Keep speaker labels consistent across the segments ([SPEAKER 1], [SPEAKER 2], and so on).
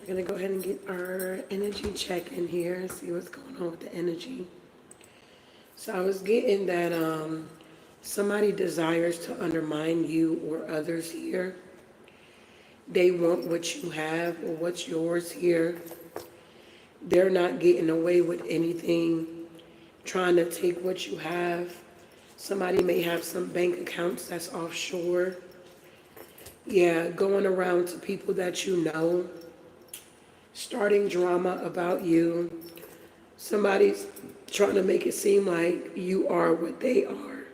[SPEAKER 1] We're going to go ahead and get our energy check in here, see what's going on with the energy. So I was getting that somebody desires to undermine you or others here. They want what you have or what's yours here. They're not getting away with anything, trying to take what you have. Somebody may have some bank accounts that's offshore. Yeah, going around to people that you know, starting drama about you. Somebody's trying to make it seem like you are what they are.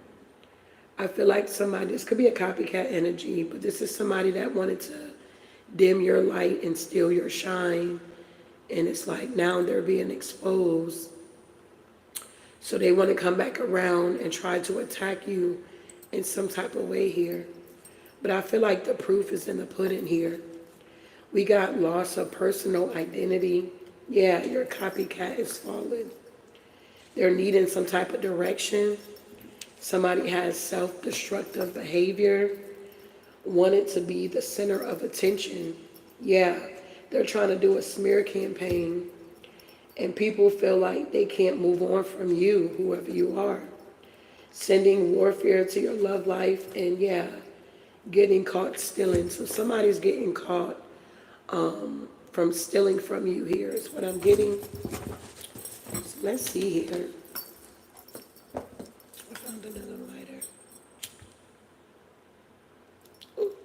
[SPEAKER 1] I feel like somebody, this could be a copycat energy, but this is somebody that wanted to dim your light and steal your shine. And it's like now they're being exposed. So they want to come back around and try to attack you in some type of way here. But I feel like the proof is in the pudding here. We got loss of personal identity. Yeah, your copycat is falling. They're needing some type of direction. Somebody has self-destructive behavior, wanted to be the center of attention. Yeah, they're trying to do a smear campaign, and people feel like they can't move on from you, whoever you are. Sending warfare to your love life, and yeah, getting caught stealing. So somebody's getting caught from stealing from you here is what I'm getting. So let's see here. I found another lighter. Ooh.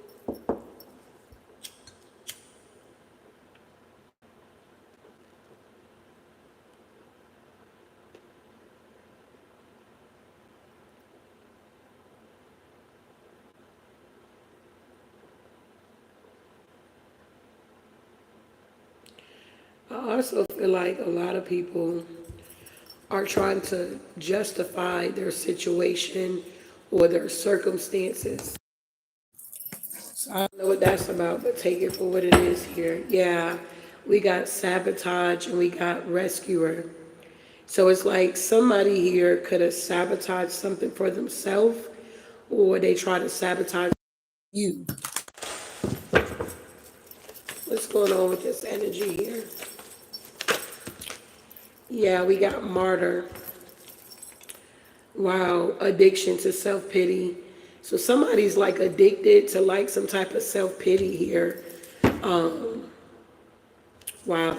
[SPEAKER 1] I also feel like a lot of people are trying to justify their situation or their circumstances. So I don't know what that's about, but take it for what it is here. Yeah, we got sabotage and we got rescuer. So it's like somebody here could have sabotaged something for themselves, or they try to sabotage you. What's going on with this energy here? Yeah, we got martyr. Wow, addiction to self-pity. So somebody's like addicted to like some type of self-pity here. Wow.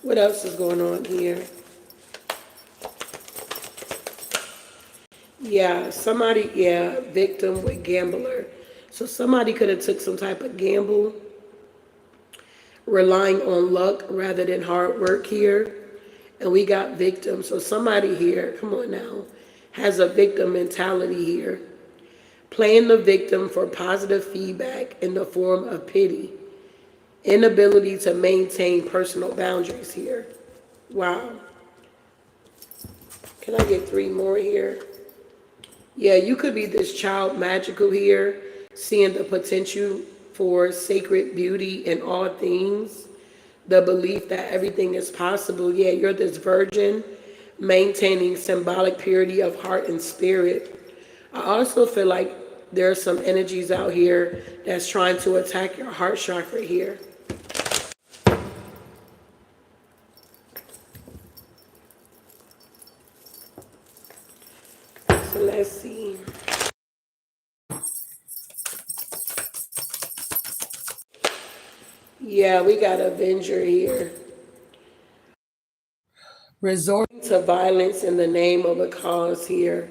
[SPEAKER 1] What else is going on here? Yeah, somebody, yeah, victim with gambler. So somebody could have took some type of gamble, relying on luck rather than hard work here. And we got victim. So somebody here, come on now, has a victim mentality here. Playing the victim for positive feedback in the form of pity. Inability to maintain personal boundaries here. Wow. Can I get 3 more here? Yeah, you could be this child magical here, seeing the potential for sacred beauty in all things, the belief that everything is possible. Yeah, you're this virgin, maintaining symbolic purity of heart and spirit. I also feel like there are some energies out here that's trying to attack your heart chakra here. So let's see. Yeah, we got Avenger here. Resorting to violence in the name of a cause here.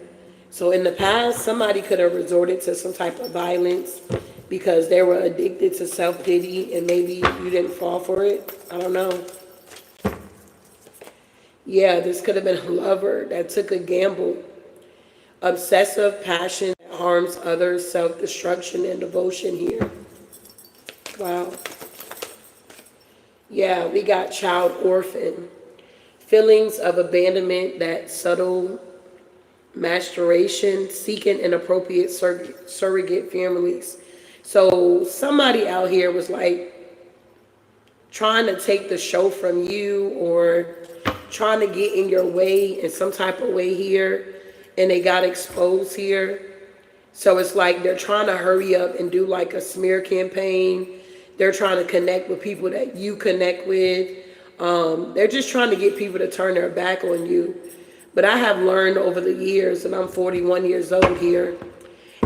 [SPEAKER 1] So in the past, somebody could have resorted to some type of violence because they were addicted to self-pity and maybe you didn't fall for it. I don't know. Yeah, this could have been a lover that took a gamble. Obsessive passion that harms others, self-destruction and devotion here. Wow. Yeah, we got child orphan. Feelings of abandonment, that subtle masturbation, seeking inappropriate surrogate families. So somebody out here was like trying to take the show from you or trying to get in your way in some type of way here, and they got exposed here. So it's like they're trying to hurry up and do like a smear campaign. They're trying to connect with people that you connect with. They're just trying to get people to turn their back on you. But I have learned over the years, and I'm 41 years old here,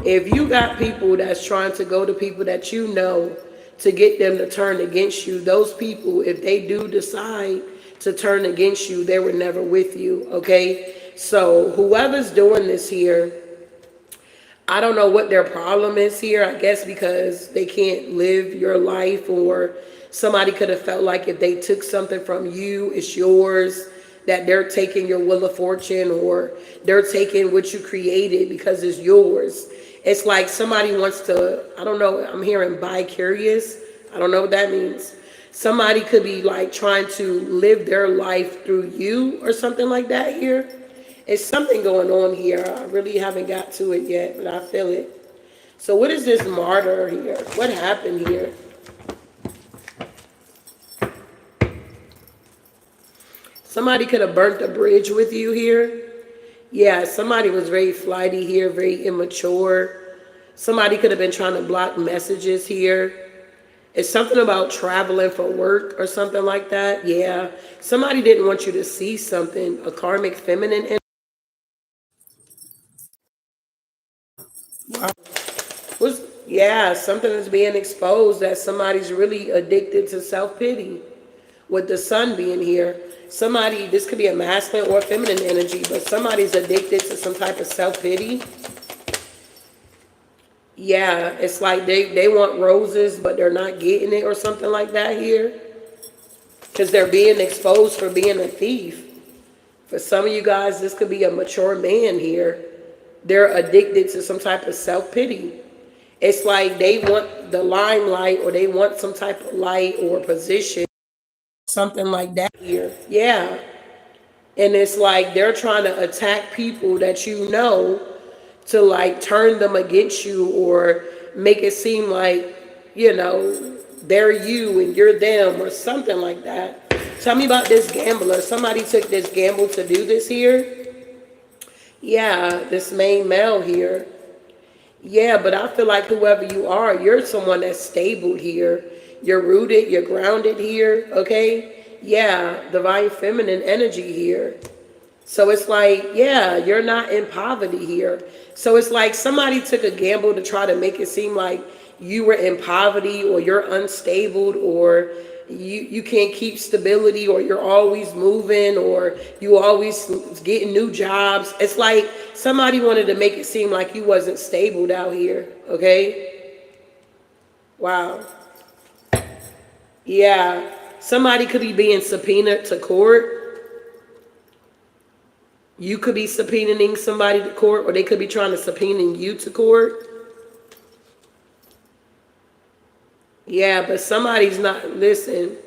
[SPEAKER 1] if you got people that's trying to go to people that you know to get them to turn against you, those people, if they do decide to turn against you, they were never with you, okay? So whoever's doing this here, I don't know what their problem is here. I guess because they can't live your life, or somebody could have felt like if they took something from you, it's yours, that they're taking your wheel of fortune, or they're taking what you created because it's yours. It's like somebody wants to, I don't know, I'm hearing bi-curious. I don't know what that means. Somebody could be like trying to live their life through you or something like that here. It's something going on here. I really haven't got to it yet, but I feel it. So what is this martyr here? What happened here? Somebody could have burnt the bridge with you here. Yeah, somebody was very flighty here, very immature. Somebody could have been trying to block messages here. It's something about traveling for work or something like that. Yeah, somebody didn't want you to see something, a karmic feminine energy. Yeah, something is being exposed, that somebody's really addicted to self-pity. With the sun being here, somebody, this could be a masculine or feminine energy, but somebody's addicted to some type of self-pity. Yeah, it's like they want roses, but they're not getting it or something like that here. Because they're being exposed for being a thief. For some of you guys, this could be a mature man here. They're addicted to some type of self-pity. It's like they want the limelight, or they want some type of light or position. Something like that here. Yeah. And it's like they're trying to attack people that you know, to like turn them against you, or make it seem like, you know, they're you and you're them or something like that. Tell me about this gambler. Somebody took this gamble to do this here. Yeah, this main male here. Yeah, but I feel like whoever you are, you're someone that's stable here. You're rooted, you're grounded here, okay? Yeah, divine feminine energy here. So it's like, yeah, you're not in poverty here. So it's like somebody took a gamble to try to make it seem like you were in poverty, or you're unstable, or you can't keep stability, or you're always moving, or you always getting new jobs. It's like somebody wanted to make it seem like you wasn't stable out here, okay? Wow. Yeah, somebody could be being subpoenaed to court. You could be subpoenaing somebody to court, or they could be trying to subpoena you to court. Yeah, but somebody's not, listen,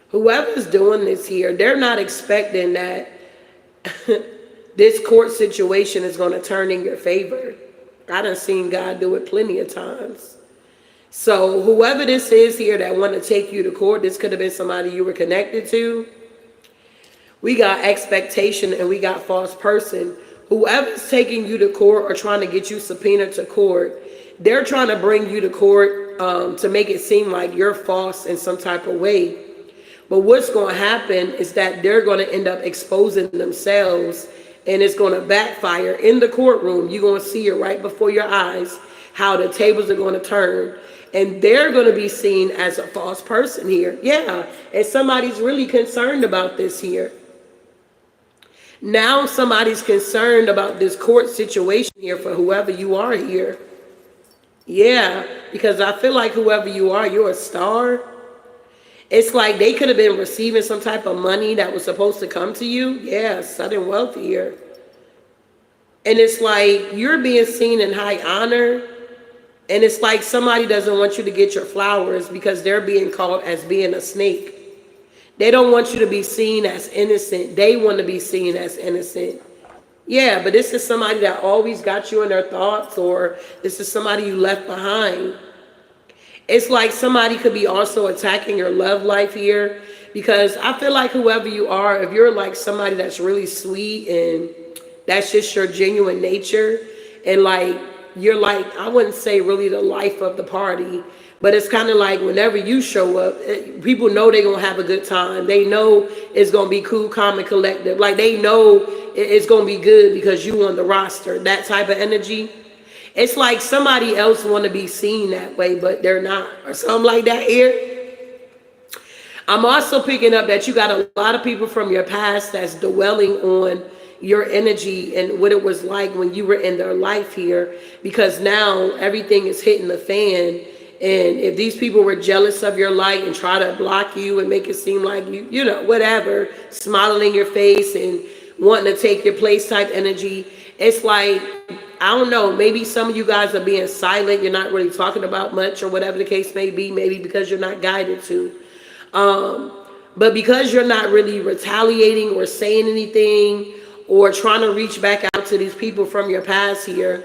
[SPEAKER 1] whoever's doing this here, they're not expecting that this court situation is going to turn in your favor. I done seen God do it plenty of times. So whoever this is here that want to take you to court, this could have been somebody you were connected to. We got expectation and we got false person. Whoever's taking you to court or trying to get you subpoenaed to court, they're trying to bring you to court to make it seem like you're false in some type of way. But what's going to happen is that they're going to end up exposing themselves, and it's going to backfire in the courtroom. You're going to see it right before your eyes, how the tables are going to turn. And they're going to be seen as a false person here. Yeah, and somebody's really concerned about this here. Now somebody's concerned about this court situation here for whoever you are here. Yeah, because I feel like whoever you are, you're a star. It's like they could have been receiving some type of money that was supposed to come to you. Yeah, sudden wealth here. And it's like you're being seen in high honor. And it's like somebody doesn't want you to get your flowers because they're being called as being a snake. They don't want you to be seen as innocent. They want to be seen as innocent. Yeah, but this is somebody that always got you in their thoughts, or this is somebody you left behind. It's like somebody could be also attacking your love life here, because I feel like whoever you are, if you're like somebody that's really sweet and that's just your genuine nature, and like you're like, I wouldn't say really the life of the party, but it's kind of like whenever you show up, people know they're going to have a good time. They know it's going to be cool, calm, and collective. Like they know it's going to be good because you on the roster. That type of energy. It's like somebody else want to be seen that way, but they're not. Or something like that here. I'm also picking up that you got a lot of people from your past that's dwelling on your energy and what it was like when you were in their life here, because now everything is hitting the fan. And if these people were jealous of your light and try to block you and make it seem like you know, whatever, smiling in your face and wanting to take your place type energy, it's like, I don't know, maybe some of you guys are being silent. You're not really talking about much or whatever the case may be, maybe because you're not guided to. But because you're not really retaliating or saying anything or trying to reach back out to these people from your past here,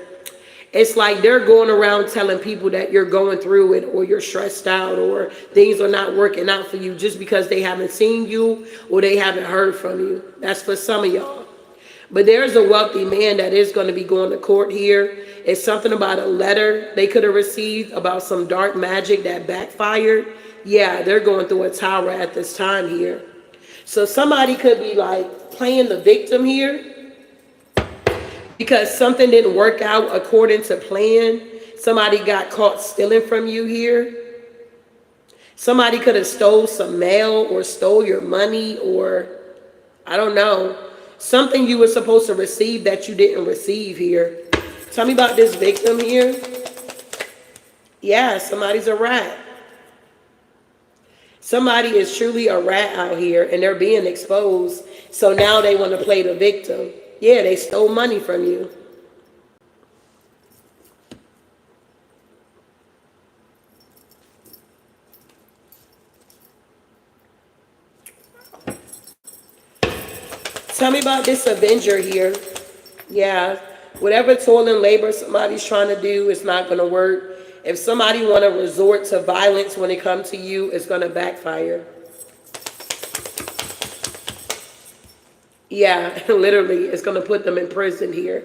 [SPEAKER 1] it's like they're going around telling people that you're going through it or you're stressed out or things are not working out for you just because they haven't seen you or they haven't heard from you. That's for some of y'all. But there's a wealthy man that is going to be going to court here. It's something about a letter they could have received about some dark magic that backfired. Yeah, they're going through a tower at this time here. So somebody could be like playing the victim here because something didn't work out according to plan. Somebody got caught stealing from you here. Somebody could have stole some mail or stole your money, or I don't know, something you were supposed to receive that you didn't receive here. Tell me about this victim here. Yeah, somebody's a rat. Somebody is truly a rat out here and they're being exposed. So now they want to play the victim. Yeah, they stole money from you. Tell me about this Avenger here. Yeah, whatever toil and labor somebody's trying to do is not going to work. If somebody want to resort to violence when it comes to you, it's going to backfire. Yeah, literally, it's going to put them in prison here.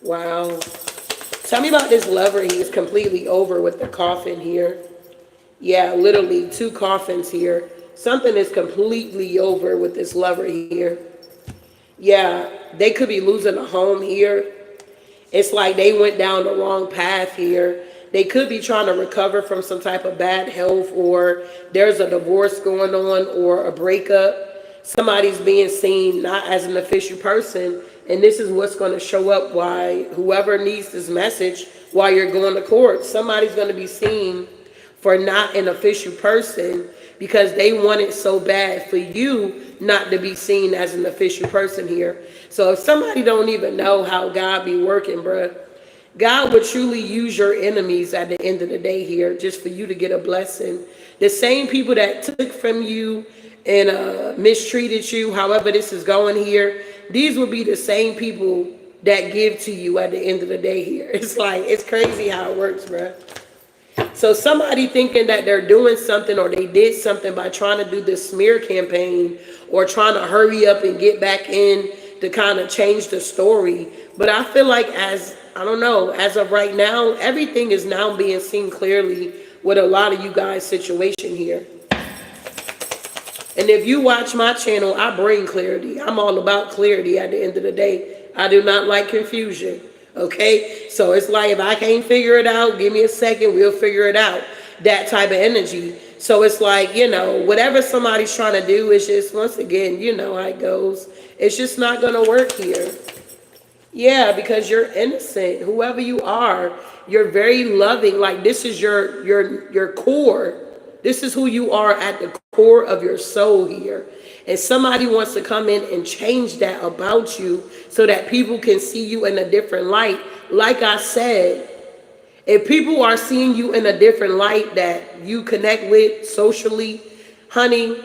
[SPEAKER 1] Wow. Tell me about this lover. He's completely over with the coffin here. Yeah, literally 2 coffins here. Something is completely over with this lover here. Yeah, they could be losing a home here. It's like they went down the wrong path here. They could be trying to recover from some type of bad health, or there's a divorce going on or a breakup. Somebody's being seen not as an official person, and this is what's going to show up why whoever needs this message while you're going to court, somebody's going to be seen for not an official person because they want it so bad for you not to be seen as an official person here. So if somebody don't even know how God be working, bruh, God would truly use your enemies at the end of the day here just for you to get a blessing. The same people that took from you and mistreated you, however this is going here, these will be the same people that give to you at the end of the day here. It's like, it's crazy how it works, bruh. So somebody thinking that they're doing something or they did something by trying to do this smear campaign or trying to hurry up and get back in to kind of change the story. But I feel like as of right now, everything is now being seen clearly with a lot of you guys' situation here. And if you watch my channel, I bring clarity. I'm all about clarity at the end of the day. I do not like confusion. Okay, so it's like if I can't figure it out, give me a second, we'll figure it out. That type of energy. So it's like, you know, whatever somebody's trying to do is just, once again, you know how it goes. It's just not going to work here. Yeah, because you're innocent. Whoever you are, you're very loving. Like this is your core. This is who you are at the core of your soul here. And somebody wants to come in and change that about you so that people can see you in a different light. Like I said, if people are seeing you in a different light that you connect with socially, honey,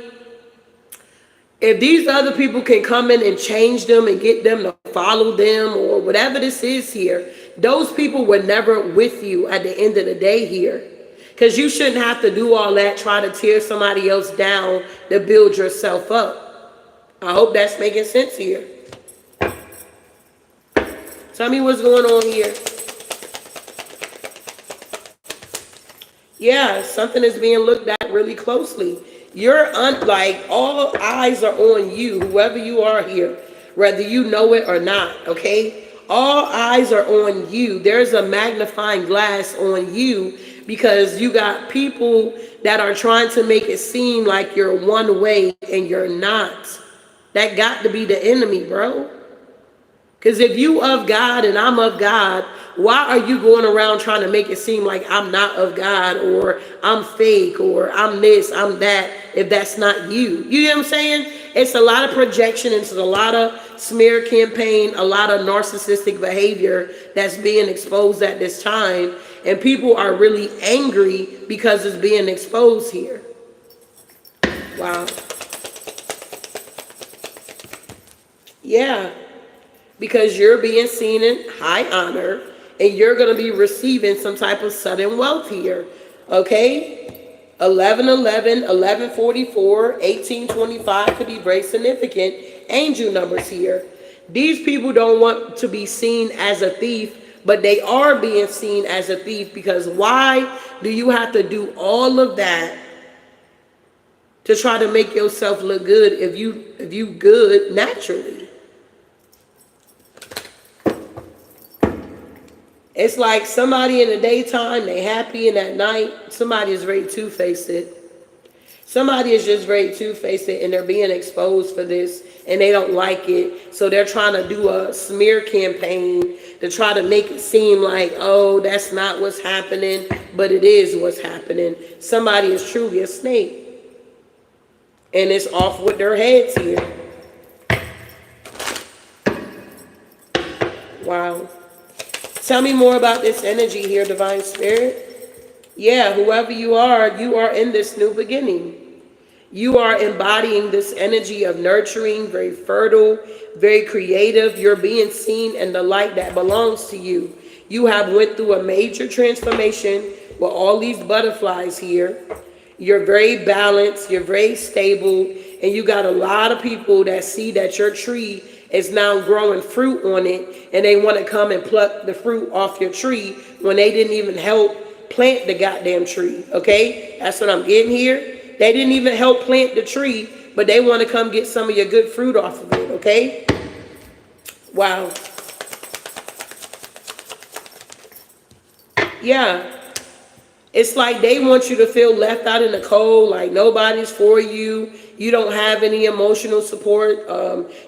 [SPEAKER 1] if these other people can come in and change them and get them to follow them or whatever this is here, those people were never with you at the end of the day here. Because you shouldn't have to do all that, try to tear somebody else down to build yourself up. I hope that's making sense here. Tell Tell me what's going on here. Yeah, something is being looked at really closely. You're like all eyes are on you, whoever you are here, whether you know it or not, okay? All eyes are on you. There's a magnifying glass on you because you got people that are trying to make it seem like you're one way and you're not. That got to be the enemy, bro. Because if you of God and I'm of God, why are you going around trying to make it seem like I'm not of God, or I'm fake, or I'm this, I'm that, if that's not you? You know what I'm saying? It's a lot of projection, it's a lot of smear campaign, a lot of narcissistic behavior that's being exposed at this time. And people are really angry because it's being exposed here. Wow. Yeah. Because you're being seen in high honor and you're going to be receiving some type of sudden wealth here. Okay? 1111, 1144, 1825 could be very significant angel numbers here. These people don't want to be seen as a thief, but they are being seen as a thief because why do you have to do all of that to try to make yourself look good if you good naturally? It's like somebody in the daytime, they happy, and at night, somebody is very two-faced. Somebody is just very two-faced, and they're being exposed for this, and they don't like it. So they're trying to do a smear campaign to try to make it seem like, oh, that's not what's happening, but it is what's happening. Somebody is truly a snake, and it's off with their heads here. Wow. Tell me more about this energy here, Divine Spirit. Yeah, whoever you are in this new beginning. You are embodying this energy of nurturing, very fertile, very creative. You're being seen in the light that belongs to you. You have went through a major transformation with all these butterflies here. You're very balanced, you're very stable, and you got a lot of people that see that your tree is now growing fruit on it, and they want to come and pluck the fruit off your tree when they didn't even help plant the goddamn tree, okay? That's what I'm getting here. They didn't even help plant the tree, but they want to come get some of your good fruit off of it, okay? Wow. Yeah. It's like they want you to feel left out in the cold, like nobody's for you. You don't have any emotional support.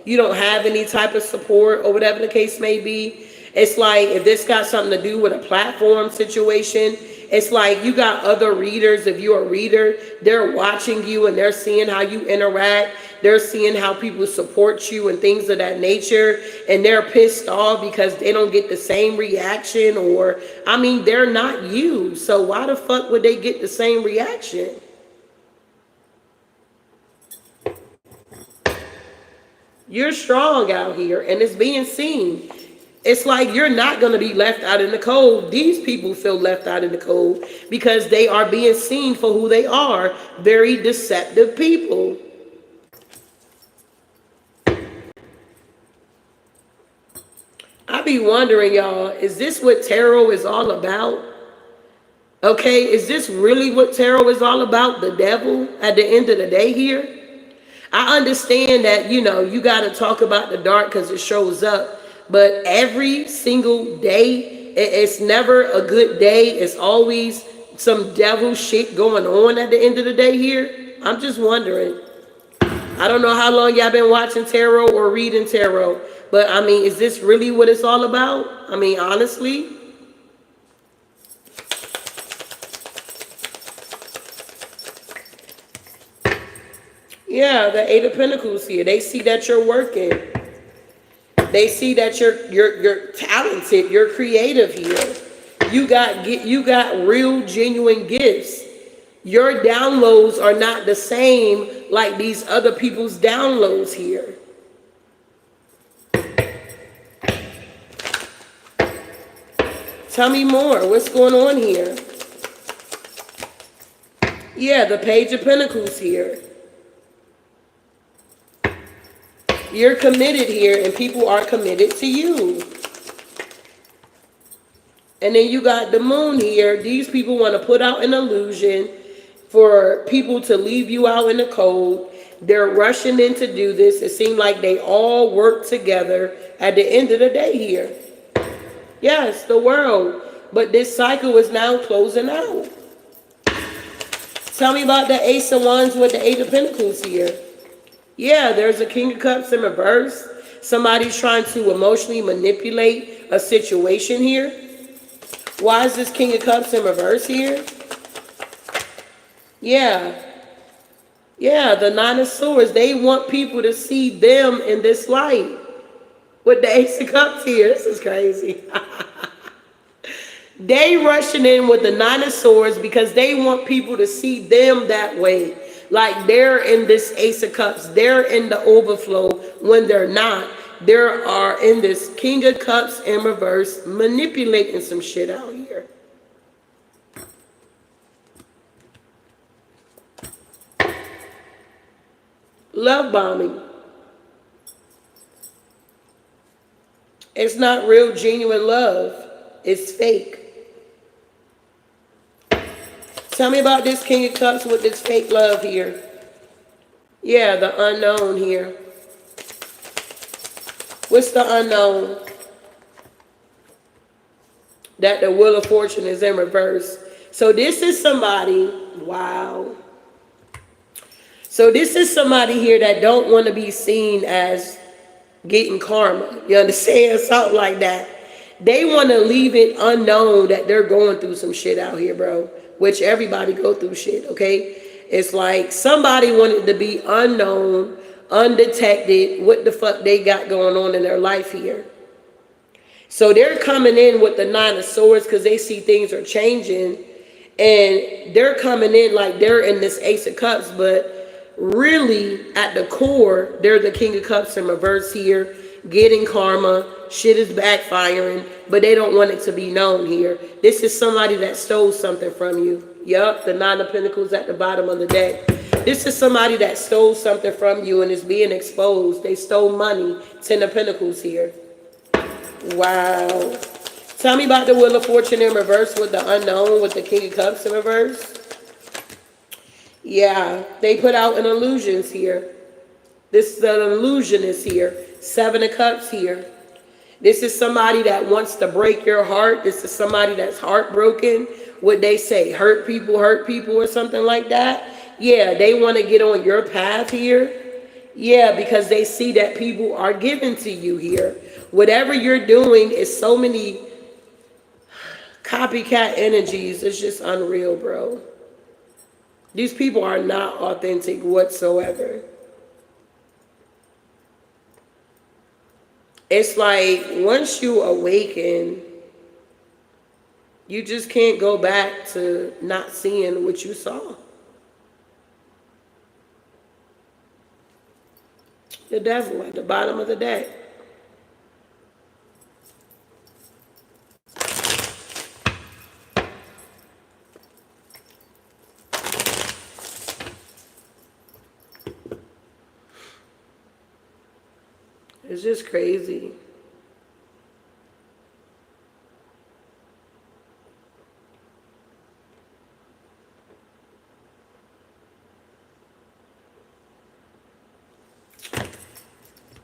[SPEAKER 1] You don't have any type of support or whatever the case may be. It's like if this got something to do with a platform situation, it's like you got other readers. If you're a reader, they're watching you and they're seeing how you interact. They're seeing how people support you and things of that nature. And they're pissed off because they don't get the same reaction, or, I mean, they're not you. So why the fuck would they get the same reaction? You're strong out here and it's being seen. It's like you're not going to be left out in the cold. These people feel left out in the cold because they are being seen for who they are. Very deceptive people. I be wondering, y'all, is this what tarot is all about? Okay, is this really what tarot is all about? The devil at the end of the day here? I understand that, you know, you got to talk about the dark because it shows up. But every single day, it's never a good day. It's always some devil shit going on at the end of the day here. I'm just wondering. I don't know how long y'all been watching tarot or reading tarot. But, I mean, is this really what it's all about? I mean, honestly. Yeah, the Eight of Pentacles here. They see that you're working. They see that you're talented, you're creative here. You got real genuine gifts. Your downloads are not the same like these other people's downloads here. Tell me more. What's going on here? Yeah, the Page of Pentacles here. You're committed here, and people are committed to you. And then you got the moon here. These people want to put out an illusion for people to leave you out in the cold. They're rushing in to do this. It seems like they all work together at the end of the day here. Yes, the world. But this cycle is now closing out. Tell me about the Ace of Wands with the Eight of Pentacles here. Yeah, there's a King of Cups in reverse. Somebody's trying to emotionally manipulate a situation here. Why is this King of Cups in reverse here? Yeah. Yeah, the Nine of Swords. They want people to see them in this light. With the Ace of Cups here. This is crazy. They rushing in with the Nine of Swords because they want people to see them that way. Like they're in this Ace of Cups. They're in the overflow when they're not. They are in this King of Cups in reverse, manipulating some shit out here. Love bombing. It's not real, genuine love. It's fake. Tell me about this King of Cups with this fake love here. Yeah, the unknown here. What's the unknown? That the Wheel of Fortune is in reverse. So this is somebody, wow. So this is somebody here that don't want to be seen as getting karma. You understand? Something like that. They want to leave it unknown that they're going through some shit out here, bro. Which everybody go through shit, okay? It's like somebody wanted to be unknown, undetected, what the fuck they got going on in their life here. So they're coming in with the Nine of Swords because they see things are changing. And they're coming in like they're in this Ace of Cups, but really at the core, they're the King of Cups in reverse here, getting karma. Shit is backfiring, but they don't want it to be known here. This is somebody that stole something from you. Yup, the Nine of Pentacles at the bottom of the deck. This is somebody that stole something from you and is being exposed. They stole money. Ten of Pentacles here. Wow. Tell me about the Wheel of Fortune in reverse with the unknown, with the King of Cups in reverse. Yeah, they put out an illusions here. This is an illusionist here. Seven of Cups here. This is somebody that wants to break your heart. This is somebody that's heartbroken. What they say, hurt people or something like that. Yeah, they want to get on your path here. Yeah, because they see that people are given to you here. Whatever you're doing is so many copycat energies. It's just unreal, bro. These people are not authentic whatsoever. It's like once you awaken, you just can't go back to not seeing what you saw. The Devil at the bottom of the deck. It's just crazy.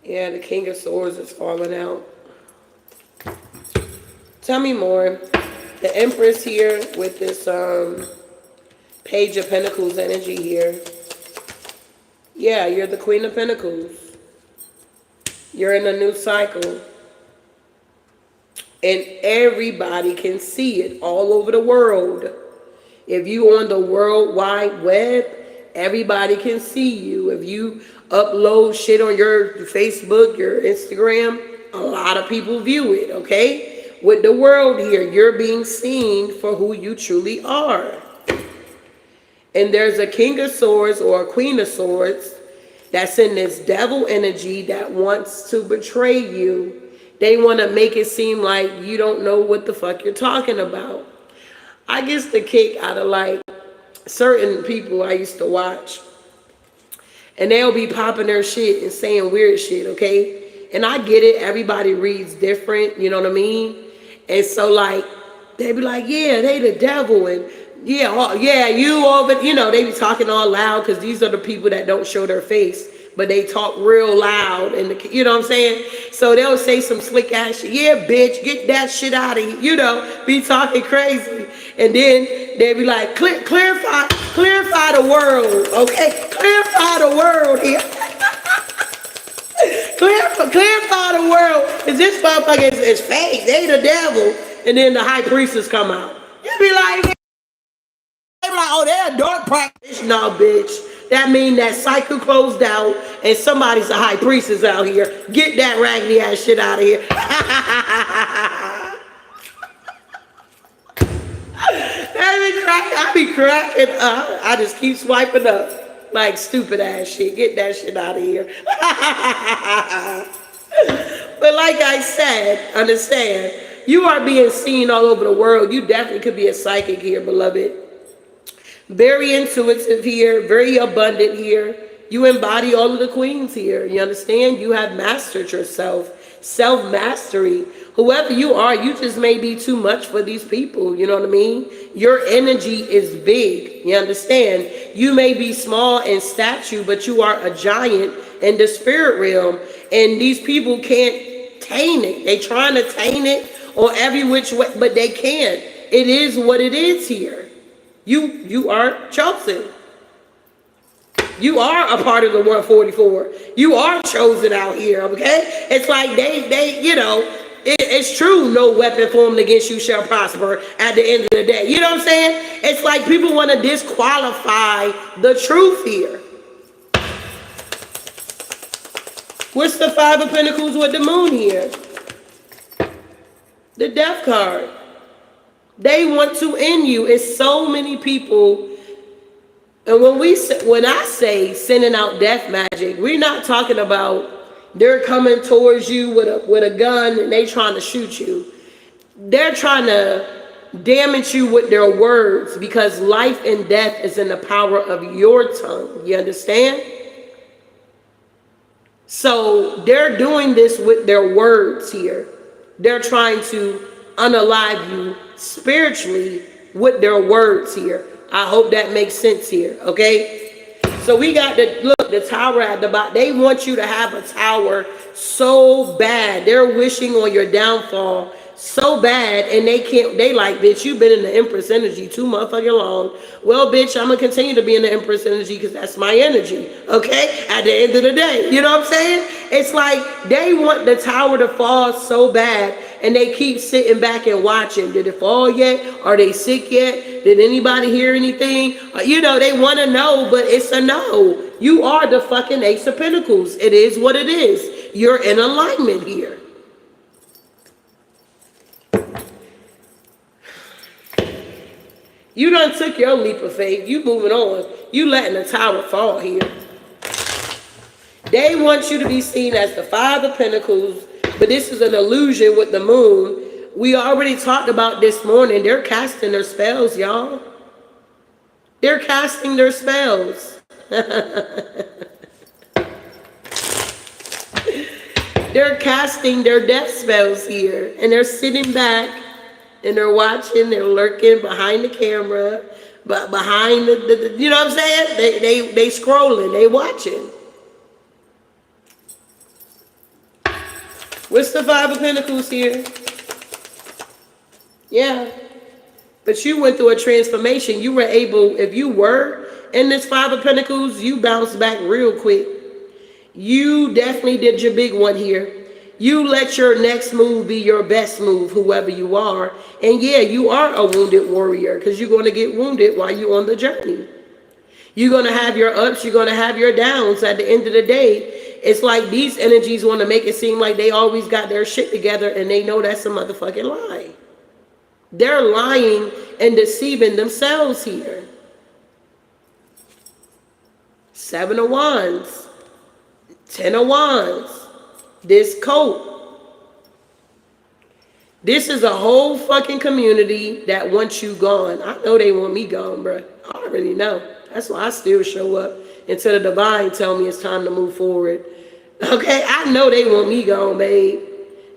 [SPEAKER 1] Yeah, the King of Swords is falling out. Tell me more. The Empress here with this Page of Pentacles energy here. Yeah, you're the Queen of Pentacles. You're in a new cycle. And everybody can see it all over the world. If you on the World Wide Web, everybody can see you. If you upload shit on your Facebook, your Instagram, a lot of people view it, okay? With the world here, you're being seen for who you truly are. And there's a King of Swords or a Queen of Swords that's in this devil energy that wants to betray you. They want to make it seem like you don't know what the fuck you're talking about. I get the kick out of like certain people I used to watch. And they'll be popping their shit and saying weird shit, okay? And I get it. Everybody reads different, you know what I mean? And so like They be like, yeah, they the devil, and yeah, yeah, you over, you know, they be talking all loud because these are the people that don't show their face, but they talk real loud, and you know what I'm saying? So they'll say some slick ass shit. Yeah, bitch, get that shit out of here. You know, be talking crazy, and then they be like, clarify the world, okay? Clarify the world here. Clarify the world. Is this motherfucker is fake? They the devil, and then the high priestess come out. You be like. Oh, they're a dark practice. No, bitch. That mean that cycle closed out and somebody's a high priestess out here. Get that raggedy ass shit out of here. I be cracking up. I just keep swiping up like stupid ass shit. Get that shit out of here. But like I said, understand, you are being seen all over the world. You definitely could be a psychic here, beloved. Very intuitive here, very abundant here. You embody all of the queens here. You understand? You have mastered yourself. Self-mastery. Whoever you are, you just may be too much for these people. You know what I mean? Your energy is big. You understand? You may be small in stature, but you are a giant in the spirit realm. And these people can't taint it. They trying to taint it on every which way, but they can't. It is what it is here. You are chosen. You are a part of the 144. You are chosen out here, okay? It's like they you know, it's true, no weapon formed against you shall prosper at the end of the day. You know what I'm saying? It's like people want to disqualify the truth here. What's the Five of Pentacles with the moon here? The Death card. They want to end you. It's so many people. And when I say sending out death magic, we're not talking about they're coming towards you with a gun and they trying to shoot you. They're trying to damage you with their words, because life and death is in the power of your tongue. You understand? So they're doing this with their words here. They're trying to unalive you spiritually with their words here. I hope that makes sense here, okay? So we got the tower at the bottom. They want you to have a tower so bad. They're wishing on your downfall so bad, and they can't. They like, bitch, you've been in the Empress energy too motherfucking long. Well, bitch, I'm gonna continue to be in the Empress energy because that's my energy, okay? At the end of the day, you know what I'm saying? It's like they want the tower to fall so bad, and they keep sitting back and watching. Did it fall yet? Are they sick yet? Did anybody hear anything? You know, they want to know, but it's a no. You are the fucking Ace of Pentacles. It is what it is. You're in alignment here. You done took your leap of faith. You moving on. You letting the tower fall here. They want you to be seen as the Five of Pentacles, but this is an illusion with the moon. We already talked about this morning. They're casting their spells, y'all. They're casting their spells. They're casting their death spells here, and they're sitting back and they're watching. They're lurking behind the camera, but behind the you know what I'm saying? They scrolling. They watching. What's the Five of Pentacles here? Yeah. But you went through a transformation. You were able, if you were in this Five of Pentacles, you bounced back real quick. You definitely did your big one here. You let your next move be your best move, whoever you are. And yeah, you are a wounded warrior, because you're going to get wounded while you're on the journey. You're going to have your ups. You're going to have your downs. At the end of the day, it's like these energies want to make it seem like they always got their shit together, and they know that's a motherfucking lie. They're lying and deceiving themselves here. Seven of Wands. 10 of Wands. This coat. This is a whole fucking community that wants you gone. I know they want me gone, bro. I already know. That's why I still show up until the divine tell me it's time to move forward. Okay, I know they want me gone, babe.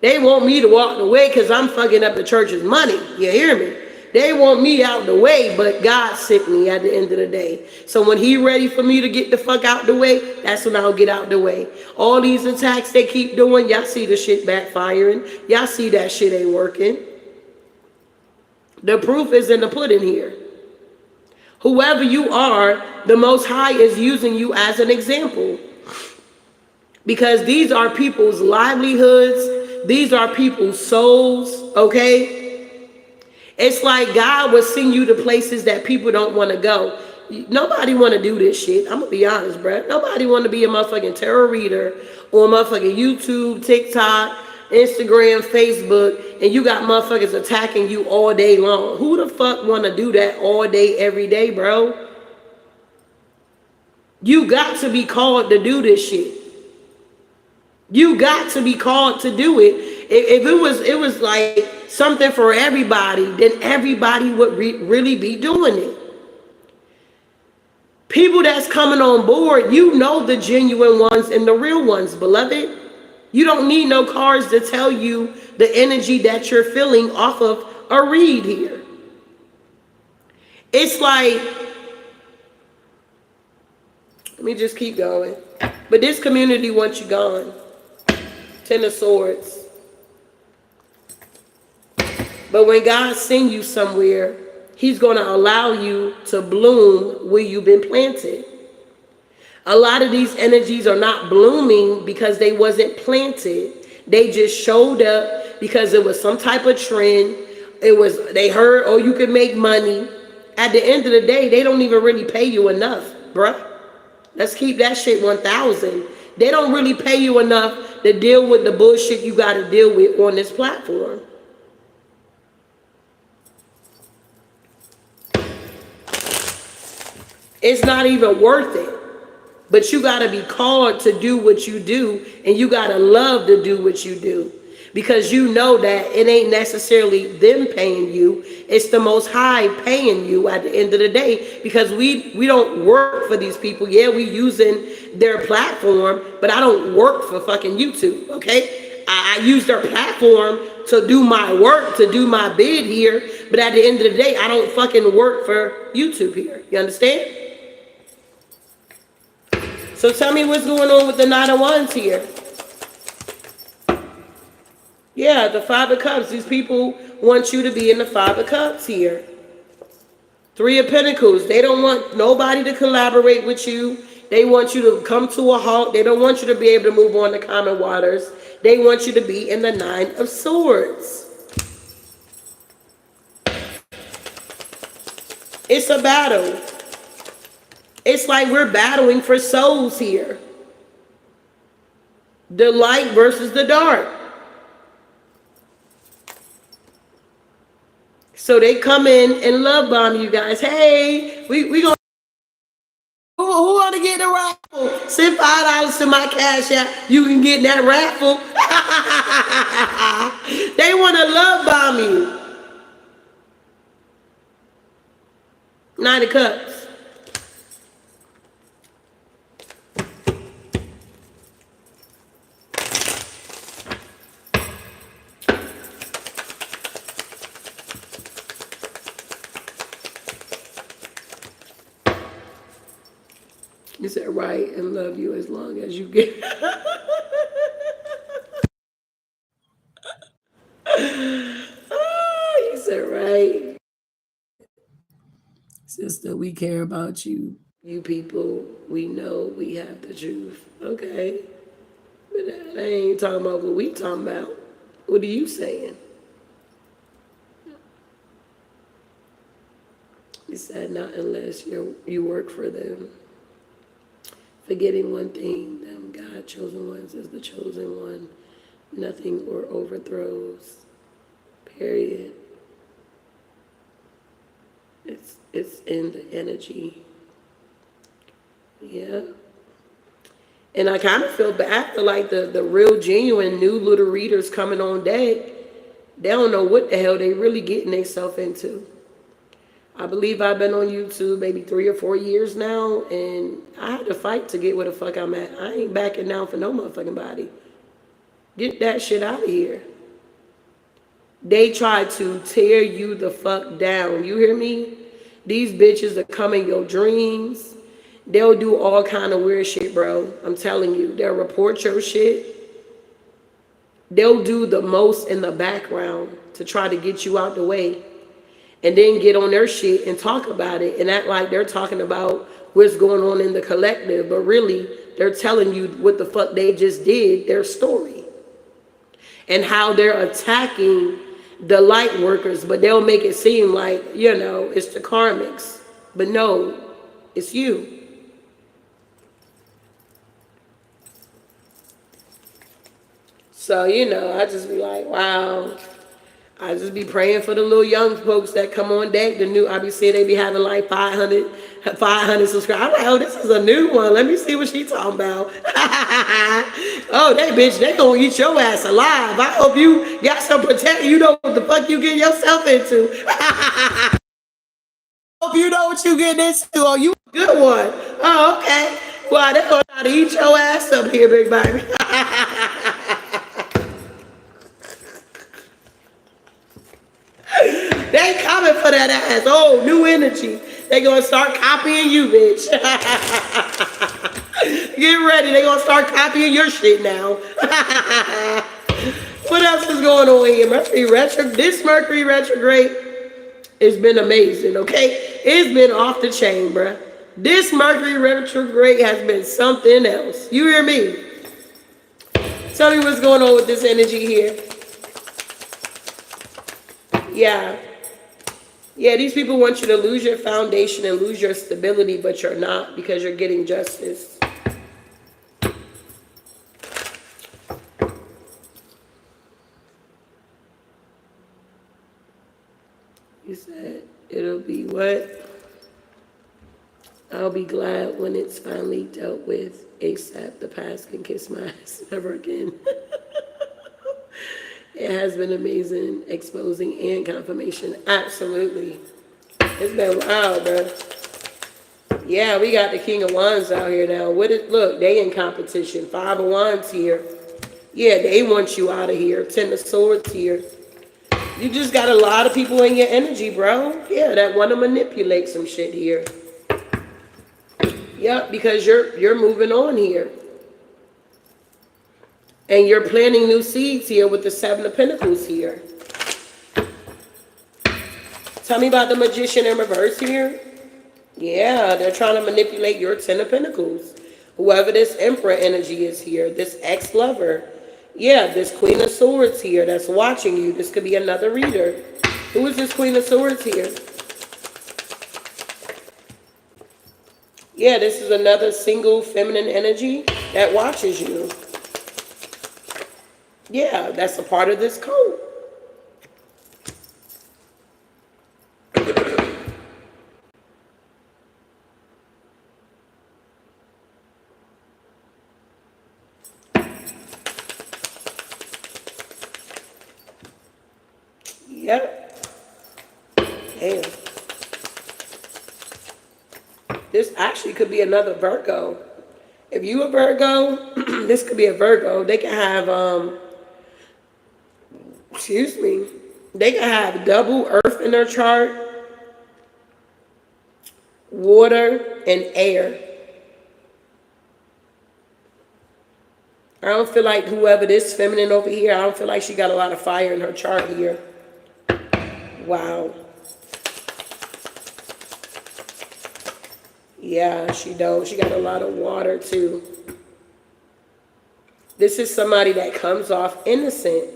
[SPEAKER 1] They want me to walk away because I'm fucking up the church's money. You hear me? They want me out the way, but God sent me at the end of the day. So when he ready for me to get the fuck out the way, that's when I'll get out the way. All these attacks they keep doing, y'all see the shit backfiring. Y'all see that shit ain't working. The proof is in the pudding here. Whoever you are, the Most High is using you as an example. Because these are people's livelihoods. These are people's souls, okay? It's like God will send you to places that people don't want to go. Nobody want to do this shit. I'm going to be honest, bruh. Nobody want to be a motherfucking tarot reader or motherfucking YouTube, TikTok, Instagram, Facebook, and you got motherfuckers attacking you all day long. Who the fuck want to do that all day, every day, bro? You got to be called to do this shit. You got to be called to do it. If it was like something for everybody, then everybody would really be doing it. People that's coming on board, you know the genuine ones and the real ones, beloved. You don't need no cards to tell you the energy that you're feeling off of a read here. It's like, let me just keep going. But this community wants you gone. Ten of Swords. But when God sends you somewhere, he's going to allow you to bloom where you've been planted. A lot of these energies are not blooming because they wasn't planted. They just showed up because it was some type of trend. They heard, oh, you can make money. At the end of the day, they don't even really pay you enough, bruh. Let's keep that shit 1,000. They don't really pay you enough to deal with the bullshit you got to deal with on this platform. It's not even worth it. But you got to be called to do what you do, and you got to love to do what you do. Because you know that it ain't necessarily them paying you. It's the Most High paying you at the end of the day. Because we don't work for these people. Yeah, we using their platform, but I don't work for fucking YouTube, okay? I use their platform to do my work, to do my bid here. But at the end of the day, I don't fucking work for YouTube here. You understand? So tell me what's going on with the Knight of Wands here. Yeah, the Five of Cups. These people want you to be in the Five of Cups here. Three of Pentacles. They don't want nobody to collaborate with you. They want you to come to a halt. They don't want you to be able to move on to common waters. They want you to be in the Nine of Swords. It's a battle. It's like we're battling for souls here. The light versus the dark. So they come in and love bomb you guys. Hey, we gonna who want to get the raffle? Send $5 to my cash app. You can get that raffle. They want to love bomb you. Nine of Cups. You said right, and love you as long as you get. Oh, you said right. Sister, we care about you. You people, we know we have the truth. Okay. But that ain't talking about what we talking about. What are you saying? You said not unless you work for them. Forgetting one thing, them God chosen ones is the chosen one. Nothing or overthrows. Period. It's in the energy. Yeah. And I kind of feel bad for like the real genuine new little readers coming on deck. They don't know what the hell they really getting themselves into. I believe I've been on YouTube maybe 3 or 4 years now, and I had to fight to get where the fuck I'm at. I ain't backing down for no motherfucking body. Get that shit out of here. They try to tear you the fuck down. You hear me? These bitches that come in your dreams. They'll do all kind of weird shit, bro. I'm telling you. They'll report your shit. They'll do the most in the background to try to get you out the way. And then get on their shit and talk about it and act like they're talking about what's going on in the collective. But really, they're telling you what the fuck they just did, their story. And how they're attacking the light workers. But they'll make it seem like, you know, it's the karmics. But no, it's you. So, you know, I just be like, wow. I just be praying for the little young folks that come on deck. I be seeing they be having like 500 subscribers. I'm like, oh, this is a new one. Let me see what she talking about. Oh, they gonna eat your ass alive. I hope you got some protection. You know what the fuck you get yourself into. Hope you know what you getting into. Oh, you a good one. Oh, okay. Well, they gonna try to eat your ass up here, big baby. They coming for that ass. Oh, new energy. They gonna start copying you, bitch. Get ready. They gonna start copying your shit now. What else is going on here? Mercury retrograde. This Mercury retrograde has been amazing, okay? It's been off the chain, bruh. This Mercury retrograde has been something else. You hear me? Tell me what's going on with this energy here. Yeah. Yeah, these people want you to lose your foundation and lose your stability, but you're not because you're getting justice. You said it'll be what? I'll be glad when it's finally dealt with. ASAP, the past can kiss my ass never again. It has been amazing, exposing and confirmation. Absolutely. It's been wild, bro. Yeah, we got the King of Wands out here now. Look, they in competition. 5 of Wands here. Yeah, they want you out of here. 10 of Swords here. You just got a lot of people in your energy, bro. Yeah, that want to manipulate some shit here. Yep, because you're moving on here. And you're planting new seeds here with the 7 of Pentacles here. Tell me about the Magician in reverse here. Yeah, they're trying to manipulate your 10 of Pentacles. Whoever this Emperor energy is here, this ex-lover. Yeah, this Queen of Swords here that's watching you. This could be another reader. Who is this Queen of Swords here? Yeah, this is another single feminine energy that watches you. Yeah, that's a part of this code. Yep. Damn. This actually could be another Virgo. If you a Virgo, this could be a Virgo. They can have excuse me, they can have double earth in their chart, water, and air. I don't feel like whoever this feminine over here, I don't feel like she got a lot of fire in her chart here. Wow. Yeah, she don't. She got a lot of water too. This is somebody that comes off innocent.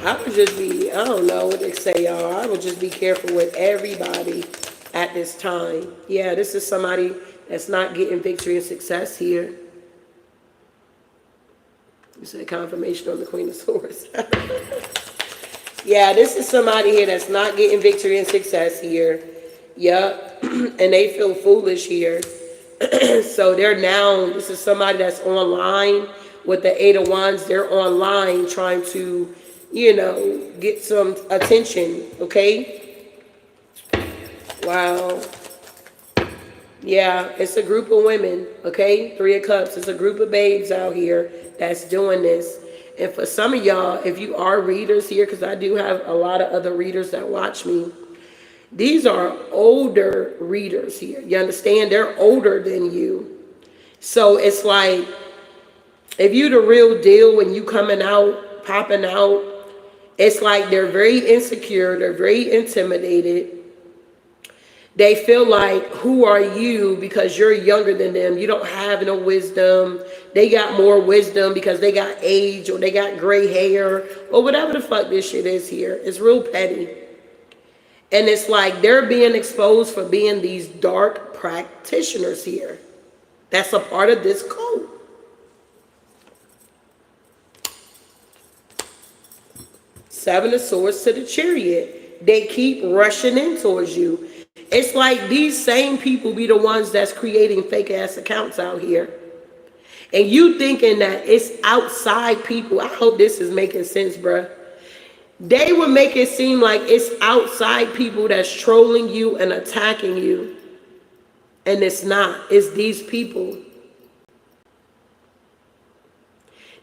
[SPEAKER 1] I would just be, I don't know what they say, y'all. I would just be careful with everybody at this time. Yeah, this is somebody that's not getting victory and success here. You said confirmation on the Queen of Swords. Yeah, this is somebody here that's not getting victory and success here. Yep. And they feel foolish here. So they're now, this is somebody that's online with the 8 of Wands. They're online trying to, you know, get some attention, okay? Wow. Yeah, it's a group of women, okay? 3 of Cups. It's a group of babes out here that's doing this. And for some of y'all, if you are readers here, because I do have a lot of other readers that watch me, these are older readers here. You understand? They're older than you. So it's like, if you the real deal when you coming out, popping out, it's like they're very insecure, they're very intimidated. They feel like, who are you because you're younger than them? You don't have no wisdom. They got more wisdom because they got age or they got gray hair or whatever the fuck this shit is here. It's real petty. And it's like they're being exposed for being these dark practitioners here. That's a part of this code. Seven of Swords to the Chariot. They keep rushing in towards you. It's like these same people be the ones that's creating fake ass accounts out here. And you thinking that it's outside people. I hope this is making sense, bruh. They would make it seem like it's outside people that's trolling you and attacking you. And it's not. It's these people.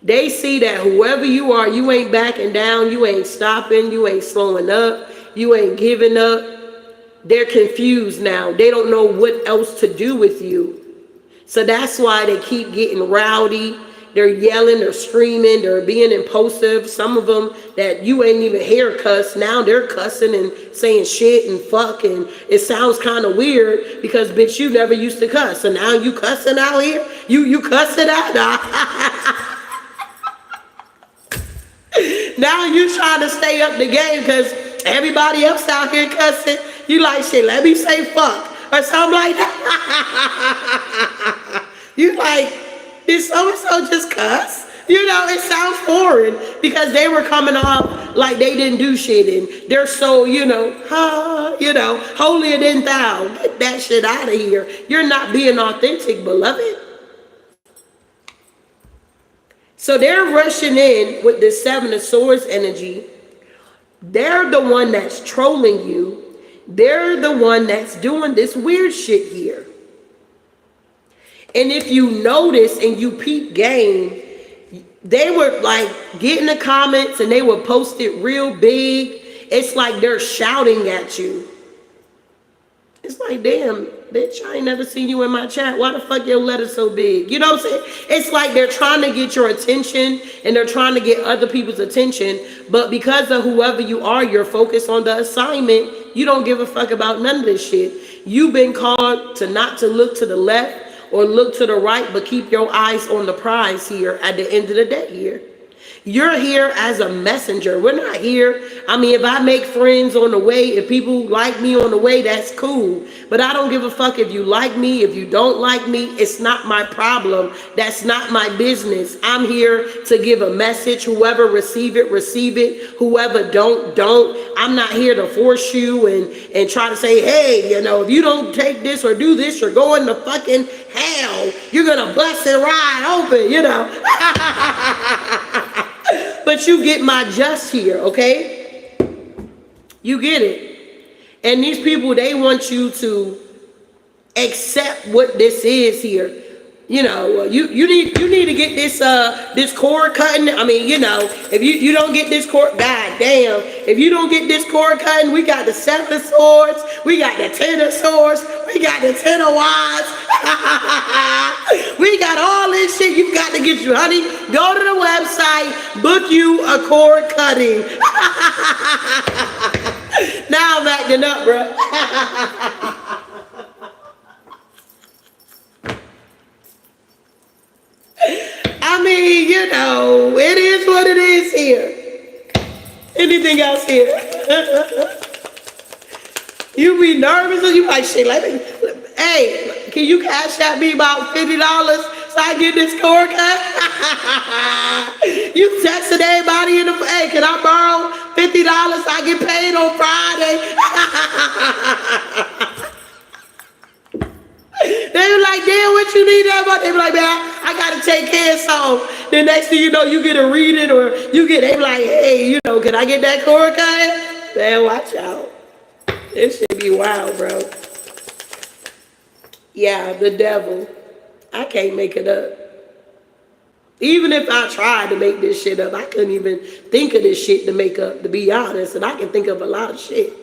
[SPEAKER 1] They see that whoever you are, you ain't backing down, you ain't stopping, you ain't slowing up, you ain't giving up. They're confused now. They don't know what else to do with you. So that's why they keep getting rowdy. They're yelling, they're screaming, they're being impulsive. Some of them that you ain't even hear cuss, now they're cussing and saying shit and fuck, and it sounds kind of weird because, bitch, you never used to cuss. So now you cussing out here? You cussing out? Now you trying to stay up the game because everybody else out here cussing. You like, shit, let me say fuck or something like that. You like, did so-and-so just cuss? You know, it sounds foreign because they were coming off like they didn't do shit and they're so, holier than thou. Get that shit out of here. You're not being authentic, beloved. So they're rushing in with the Seven of Swords energy. They're the one that's trolling you. They're the one that's doing this weird shit here. And if you notice and you peep game, they were like getting the comments and they would post it real big. It's like they're shouting at you. It's like, damn, bitch, I ain't never seen you in my chat. Why the fuck your letter so big? You know what I'm saying? It's like they're trying to get your attention and they're trying to get other people's attention. But because of whoever you are, you're focused on the assignment. You don't give a fuck about none of this shit. You've been called to not to look to the left or look to the right, but keep your eyes on the prize here at the end of the day here. You're here as a messenger. We're not here. I mean, if I make friends on the way, if people like me on the way, that's cool. But I don't give a fuck if you like me, if you don't like me. It's not my problem. That's not my business. I'm here to give a message. Whoever receive it, receive it. Whoever don't. I'm not here to force you and try to say, hey, if you don't take this or do this, you're going to fucking hell. You're going to bust it right open, But you get my just here, okay? You get it. And these people, they want you to accept what this is here. You need to get this cord cutting. I mean, if you don't get this cord, god damn. If you don't get this cord cutting, we got the Seven of Swords, we got the Ten of Swords, we got the Ten of Wands. We got all this shit you got to get you, honey. Go to the website, book you a cord cutting. Now I'm acting up, bro. I mean, it is what it is here. Anything else here? You be nervous or you like, shit, hey, can you cash out me about $50 so I get this cord cut? You texted everybody hey, can I borrow $50 so I get paid on Friday? They were like, damn, what you need that about? They were like, man, I gotta take care of something. The next thing you know, you get a reading or you get, they were like, hey, can I get that cord cut? Man, watch out. This should be wild, bro. Yeah, the devil. I can't make it up. Even if I tried to make this shit up, I couldn't even think of this shit to make up, to be honest. And I can think of a lot of shit.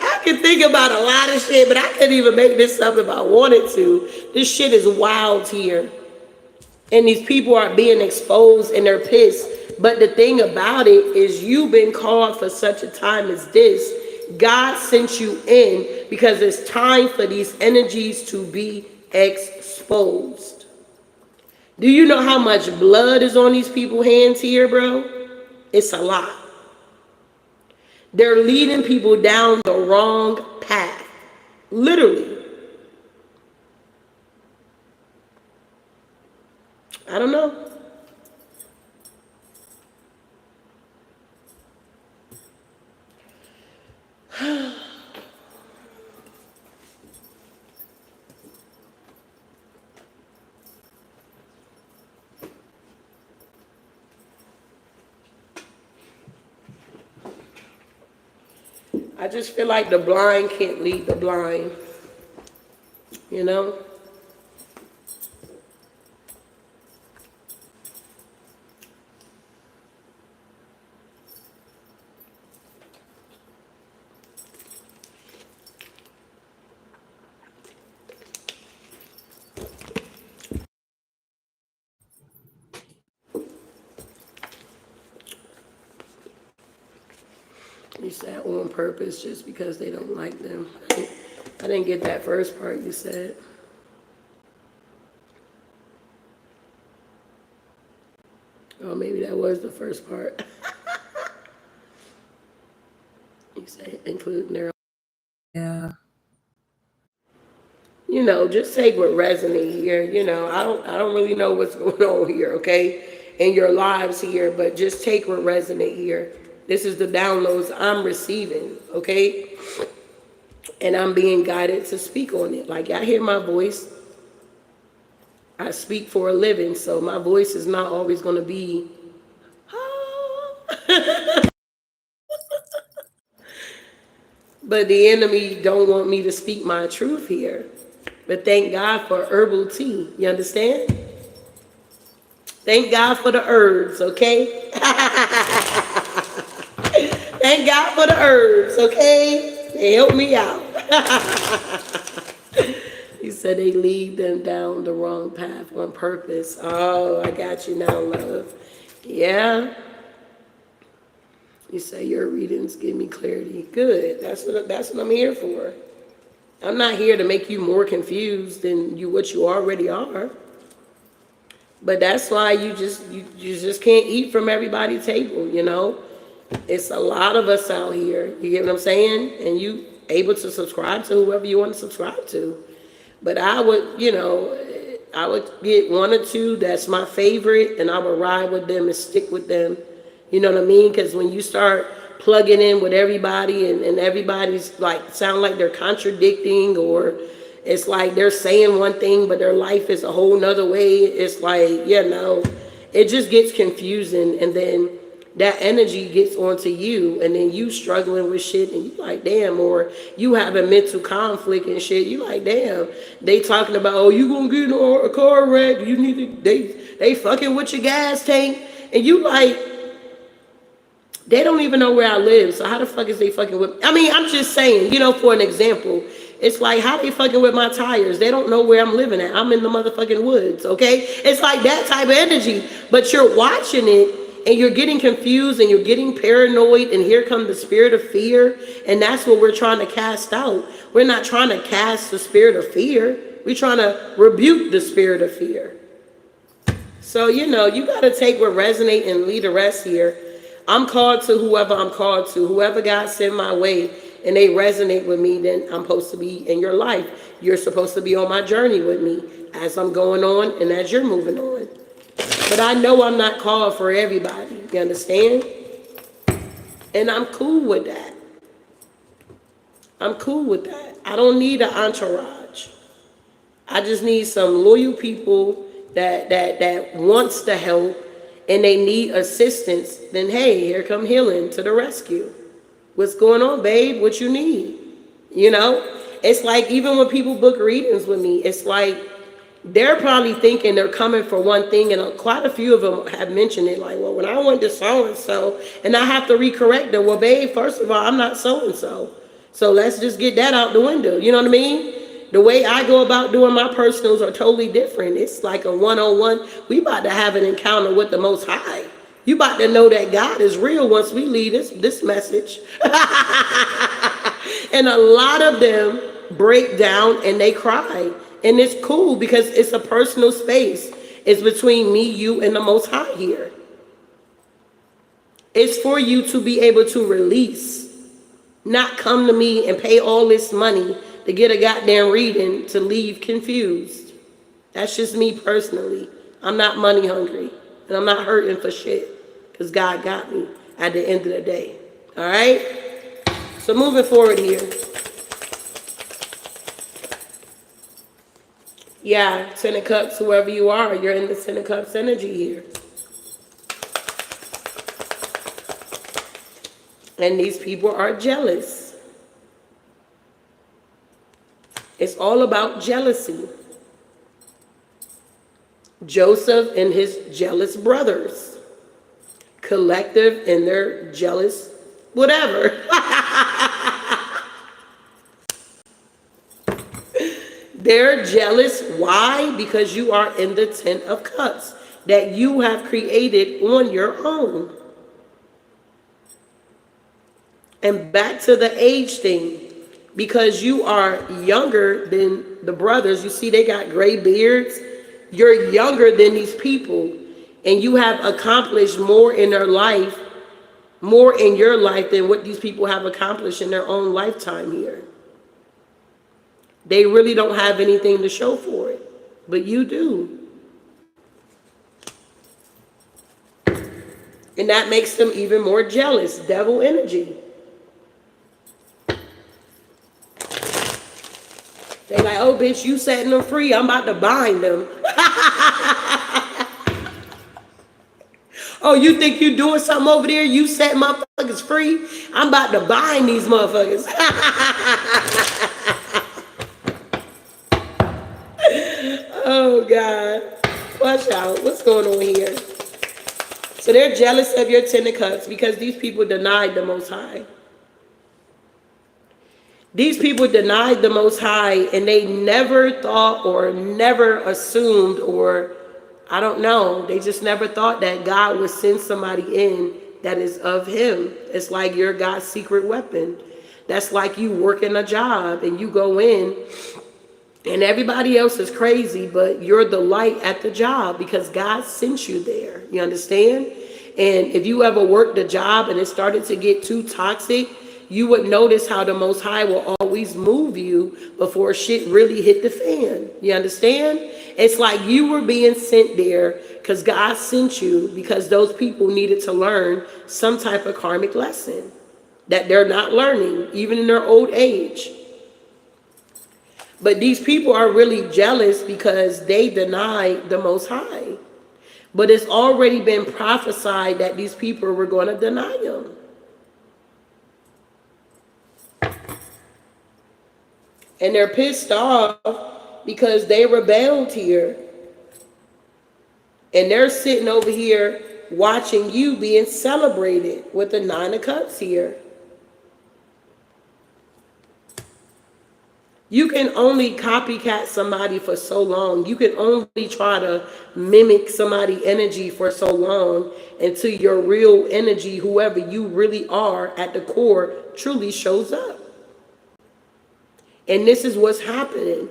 [SPEAKER 1] I can think about a lot of shit, but I couldn't even make this up if I wanted to. This shit is wild here. And these people are being exposed and they're pissed. But the thing about it is you've been called for such a time as this. God sent you in because it's time for these energies to be exposed. Do you know how much blood is on these people's hands here, bro? It's a lot. They're leading people down the wrong path. Literally. I don't know. I just feel like the blind can't lead the blind, you know? You said on purpose just because they don't like them. I didn't get that first part you said. Oh, maybe that was the first part. You said including their... Yeah. You know, just take what resonates here. You know, I don't really know what's going on here, okay? In your lives here, but just take what resonates here. This is the downloads I'm receiving, okay? And I'm being guided to speak on it. Like, I hear my voice. I speak for a living, so my voice is not always going to be... But the enemy don't want me to speak my truth here. But thank God for herbal tea. You understand? Thank God for the herbs, okay? Thank God for the herbs, okay? They help me out. He said they lead them down the wrong path on purpose. Oh, I got you now, love. Yeah. You say your readings give me clarity. Good. That's what I'm here for. I'm not here to make you more confused than what you already are. But that's why you just can't eat from everybody's table, you know? It's a lot of us out here. You get what I'm saying? And you able to subscribe to whoever you want to subscribe to. But I would, you know, I would get one or two that's my favorite, and I would ride with them and stick with them. You know what I mean? Because when you start plugging in with everybody and everybody's like, sound like they're contradicting, or it's like they're saying one thing, but their life is a whole nother way. It's like, you know, it just gets confusing. And then that energy gets onto you, and then you struggling with shit, and you like, damn, or you having mental conflict and shit. You like, damn, they talking about, oh, you gonna get in a car wreck. You need to, they fucking with your gas tank. And you like, they don't even know where I live, so how the fuck is they fucking with... I mean, I'm just saying, you know, for an example, it's like, how they fucking with my tires? They don't know where I'm living at. I'm in the motherfucking woods, okay? It's like that type of energy, but you're watching it, and you're getting confused, and you're getting paranoid, and here comes the spirit of fear, and that's what we're trying to cast out. We're not trying to cast the spirit of fear. We're trying to rebuke the spirit of fear. So, you know, you got to take what resonates and leave the rest here. I'm called to whoever I'm called to. Whoever God sent my way and they resonate with me, then I'm supposed to be in your life. You're supposed to be on my journey with me as I'm going on and as you're moving on. But I know I'm not called for everybody. You understand? And I'm cool with that. I'm cool with that. I don't need an entourage. I just need some loyal people that wants to help, and they need assistance. Then hey, here come healing to the rescue. What's going on, babe? What you need? You know? It's like even when people book readings with me, it's like they're probably thinking they're coming for one thing, and quite a few of them have mentioned it, like, well, when I went to so-and-so, and I have to recorrect them, well, babe, first of all, I'm not so-and-so. So let's just get that out the window. You know what I mean? The way I go about doing my personals are totally different. It's like a one-on-one. We about to have an encounter with the Most High. You about to know that God is real once we leave this message. And a lot of them break down and they cry. And it's cool because it's a personal space. It's between me, you, and the Most High here. It's for you to be able to release, not come to me and pay all this money to get a goddamn reading to leave confused. That's just me personally. I'm not money hungry, and I'm not hurting for shit because God got me at the end of the day. All right? So moving forward here. Yeah, Ten of Cups, whoever you are, you're in the Ten of Cups energy here. And these people are jealous. It's all about jealousy. Joseph and his jealous brothers. Collective and their jealous whatever. They're jealous. Why? Because you are in the Ten of Cups that you have created on your own. And back to the age thing, because you are younger than the brothers. You see they got gray beards. You're younger than these people, and you have accomplished more in their life, more in your life than what these people have accomplished in their own lifetime here. They really don't have anything to show for it, but you do. And that makes them even more jealous. Devil energy. They like, oh, bitch, you setting them free. I'm about to bind them. Oh, you think you doing something over there? You set motherfuckers free? I'm about to bind these motherfuckers. Oh, God. Watch out. What's going on here? So they're jealous of your Ten of Cups because these people denied the Most High. These people denied the Most High, and they never thought or never assumed, or I don't know, they just never thought that God would send somebody in that is of him. It's like you're God's secret weapon. That's like you working a job and you go in and everybody else is crazy, but you're the light at the job because God sent you there. You understand? And if you ever worked a job and it started to get too toxic, you would notice how the Most High will always move you before shit really hit the fan. You understand? It's like you were being sent there because God sent you because those people needed to learn some type of karmic lesson that they're not learning, even in their old age. But these people are really jealous because they denied the Most High. But it's already been prophesied that these people were going to deny him. And they're pissed off because they rebelled here. And they're sitting over here watching you being celebrated with the Nine of Cups here. You can only copycat somebody for so long. You can only try to mimic somebody's energy for so long until your real energy, whoever you really are at the core, truly shows up. And this is what's happening.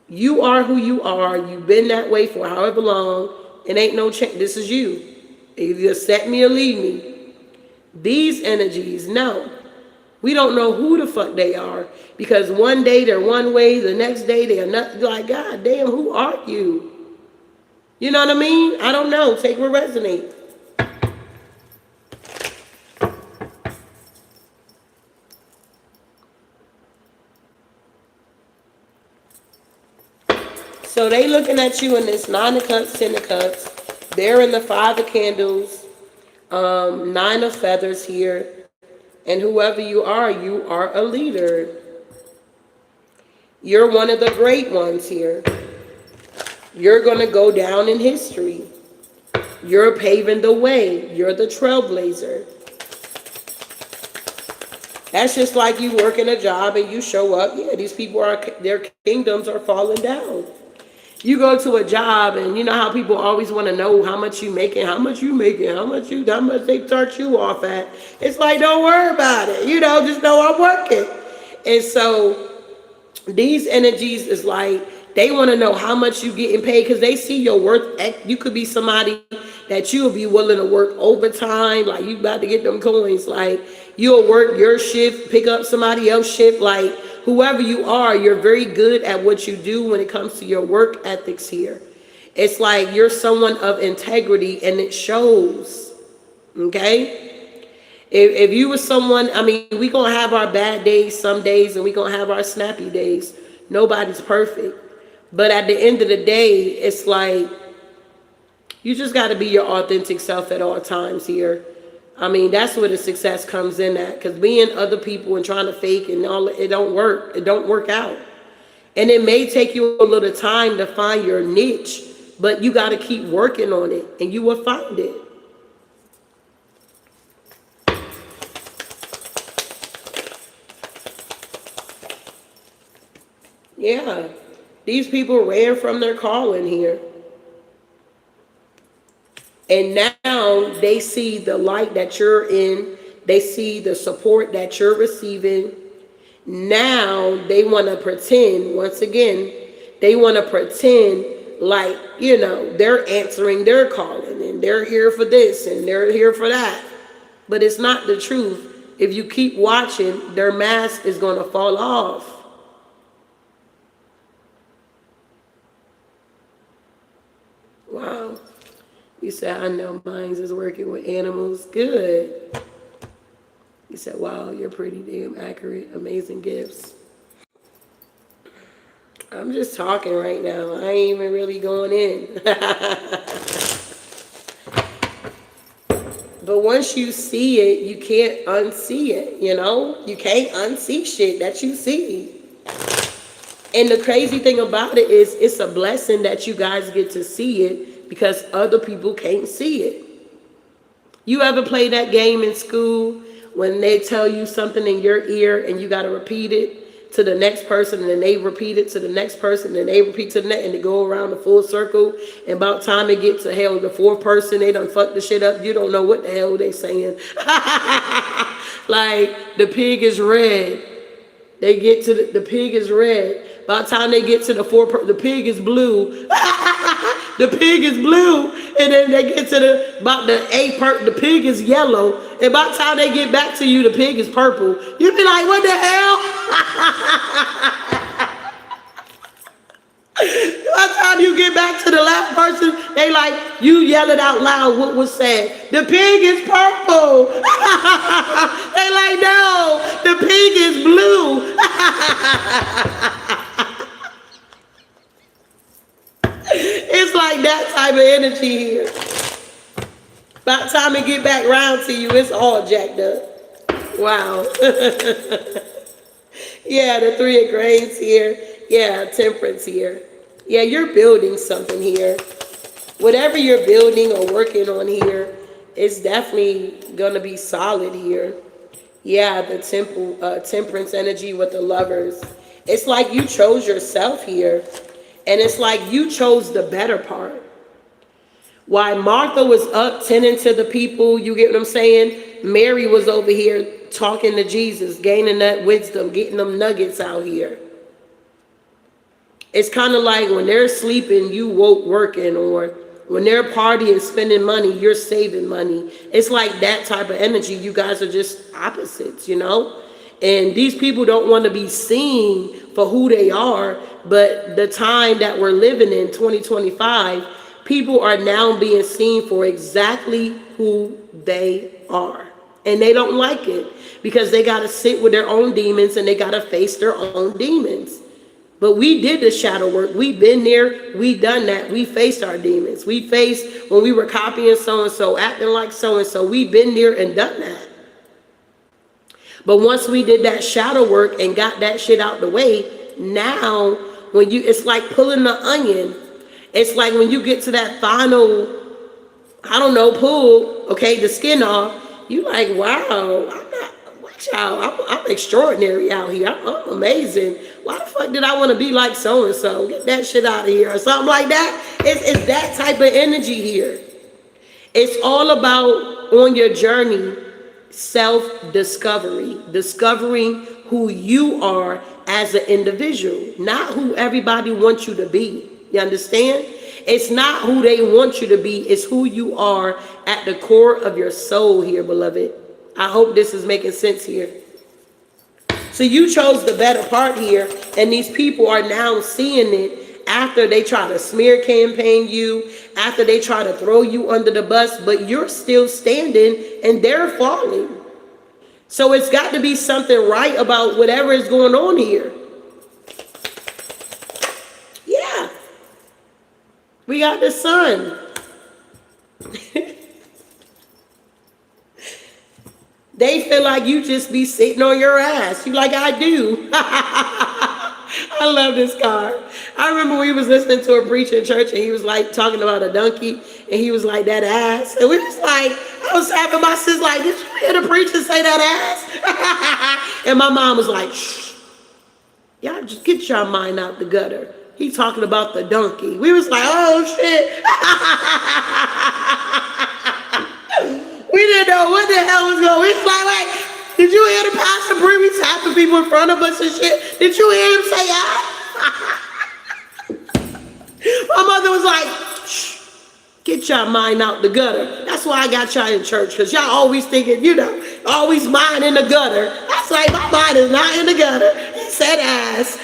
[SPEAKER 1] You are who you are. You've been that way for however long. It ain't no change. This is you. Either accept me or leave me. These energies, no. We don't know who the fuck they are. Because one day they're one way. The next day they're not. Like, God damn, who are you? You know what I mean? I don't know. Take what resonates. So they looking at you in this Nine of Cups, Ten of Cups. They're in the Five of Candles, Nine of Feathers here. And whoever you are a leader. You're one of the great ones here. You're going to go down in history. You're paving the way. You're the trailblazer. That's just like you working a job and you show up. Yeah, these people their kingdoms are falling down. You go to a job and you know how people always want to know how much you making, how much they start you off at. It's like, don't worry about it. You know, just know I'm working. And so these energies is like, they want to know how much you getting paid because they see your worth. You could be somebody that you'll be willing to work overtime. Like you about to get them coins. Like you'll work your shift, pick up somebody else's shift. Like whoever you are, you're very good at what you do when it comes to your work ethics here. It's like you're someone of integrity and it shows. Okay? If you were someone, I mean, we going to have our bad days some days and we going to have our snappy days. Nobody's perfect. But at the end of the day, it's like you just got to be your authentic self at all times here. I mean, that's where the success comes in at. Because being other people and trying to fake and all, it don't work. It don't work out. And it may take you a little time to find your niche, but you got to keep working on it and you will find it. Yeah, these people ran from their calling here. And now they see the light that you're in. They see the support that you're receiving. Now they want to pretend, once again, they want to pretend like, you know, they're answering their calling and they're here for this and they're here for that. But it's not the truth. If you keep watching, their mask is going to fall off. Wow. You said, I know Minds is working with animals. Good. You said, wow, you're pretty damn accurate. Amazing gifts. I'm just talking right now. I ain't even really going in. But once you see it, you can't unsee it, you know? You can't unsee shit that you see. And the crazy thing about it is it's a blessing that you guys get to see it because other people can't see it. You ever play that game in school when they tell you something in your ear and you got to repeat it to the next person and then they repeat it to the next person and they repeat to the next and they go around the full circle, and about time it gets to hell, the fourth person, they done fucked the shit up. You don't know what the hell they saying. Like the pig is red. They get to the pig is red. By the time they get to the pig is blue. The pig is blue. And then they get to the pig is yellow. And by the time they get back to you, the pig is purple. You be like, what the hell? By the time you get back to the last person, they like, you yell it out loud what was said. The pig is purple. They like, no, the pig is blue. It's like that type of energy here. By the time it get back around to you, it's all jacked up. Wow. Yeah, the 3 of Grains here. Yeah, Temperance here. Yeah, you're building something here. Whatever you're building or working on here, it's definitely going to be solid here. Yeah, the Temperance energy with the Lovers. It's like you chose yourself here. And it's like you chose the better part. While Martha was up tending to the people, you get what I'm saying? Mary was over here talking to Jesus, gaining that wisdom, getting them nuggets out here. It's kind of like when they're sleeping, you woke working, or when they're partying, spending money, you're saving money. It's like that type of energy. You guys are just opposites, you know? And these people don't want to be seen for who they are, but the time that we're living in, 2025, people are now being seen for exactly who they are. And they don't like it because they got to sit with their own demons and they got to face their own demons. But we did the shadow work. We've been there. We done that. We faced our demons. We faced when we were copying so-and-so, acting like so-and-so. We've been there and done that. But once we did that shadow work and got that shit out the way, Now, when you, it's like pulling the onion. It's like when you get to that final, I don't know, pull, okay, the skin off, you like, wow, I'm not, watch out, I'm extraordinary out here. I'm amazing. Why the fuck did I want to be like so-and-so? Get that shit out of here or something like that. It's that type of energy here. It's all about, on your journey, self-discovery, discovering who you are as an individual, not who everybody wants you to be. You understand? It's not who they want you to be. It's who you are at the core of your soul here, beloved. I hope this is making sense here. So you chose the better part here, and these people are now seeing it after they try to smear campaign you, after they try to throw you under the bus, but you're still standing and they're falling. So it's got to be something right about whatever is going on here. Yeah. We got the sun. They feel like you just be sitting on your ass. You like, I do. I love this card. I remember we was listening to a preacher in church, and he was like talking about a donkey, and he was like, that ass. And we was like, I was having my sis like, did you hear the preacher say that ass? And my mom was like, shh. Y'all just get your mind out the gutter. He talking about the donkey. We was like, oh shit. We didn't know what the hell was going on. We was like, wait, did you hear the pastor bring me tapping people in front of us and shit? Did you hear him say that? My mother was like, shh, get your mind out the gutter. That's why I got y'all in church, because y'all always thinking, you know, always mind in the gutter. That's like, my mind is not in the gutter. He said ass.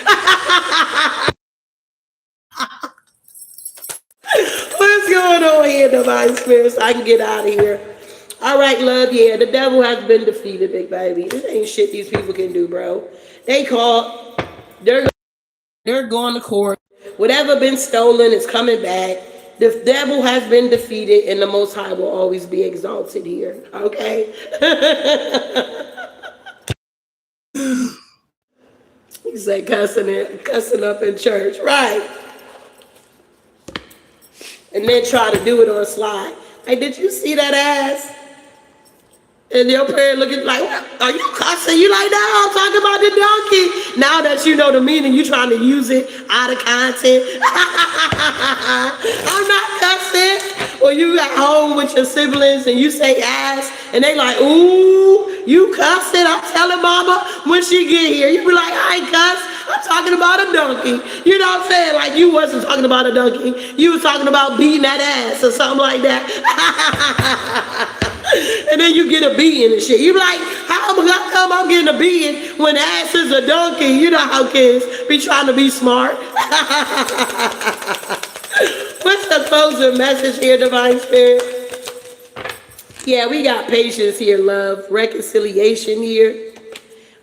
[SPEAKER 1] What's going on here, divine spirits? I can get out of here. All right, love, yeah, the devil has been defeated, big baby. This ain't shit these people can do, bro. They caught, they're going to court. Whatever been stolen is coming back. The devil has been defeated, and the Most High will always be exalted here, okay? He said cussing up in church, right? And then try to do it on slide. Hey, did you see that ass? And your parent looking like, are you cussing? You like, no, I'm talking about the donkey. Now that you know the meaning, you trying to use it out of content. I'm not cussing. Or you at home with your siblings and you say ass, and they like, ooh, you cussing. I'm telling mama when she get here. You be like, I ain't cuss. I'm talking about a donkey. You know what I'm saying? Like, you wasn't talking about a donkey. You was talking about beating that ass or something like that. And then you get a beating and shit. You be like, how come I'm getting a beating when ass is a donkey? You know how kids be trying to be smart. What's the closing message here, divine spirit? Yeah, we got patience here, love, reconciliation here.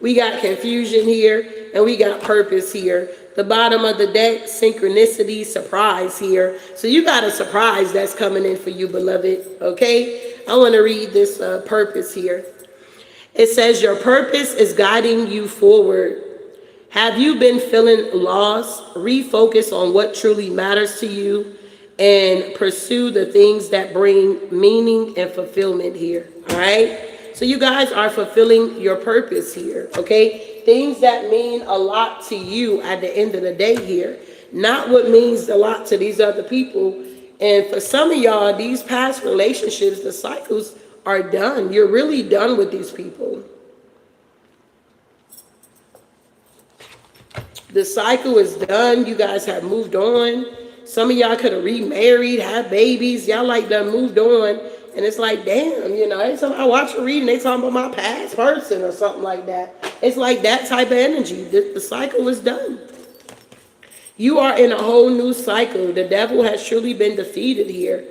[SPEAKER 1] We got confusion here, and we got purpose here. The bottom of the deck, synchronicity, surprise here. So you got a surprise that's coming in for you, beloved, okay? I want to read this purpose here. It says, your purpose is guiding you forward. Have you been feeling lost? Refocus on what truly matters to you and pursue the things that bring meaning and fulfillment here, all right? So you guys are fulfilling your purpose here, okay? Things that mean a lot to you at the end of the day here, not what means a lot to these other people. And for some of y'all, these past relationships, the cycles are done. You're really done with these people. The cycle is done. You guys have moved on. Some of y'all could have remarried, have babies. Y'all like done moved on. And it's like, damn, you know, every time I watch a reading, they talking about my past person or something like that. It's like that type of energy. The cycle is done. You are in a whole new cycle. The devil has truly been defeated here.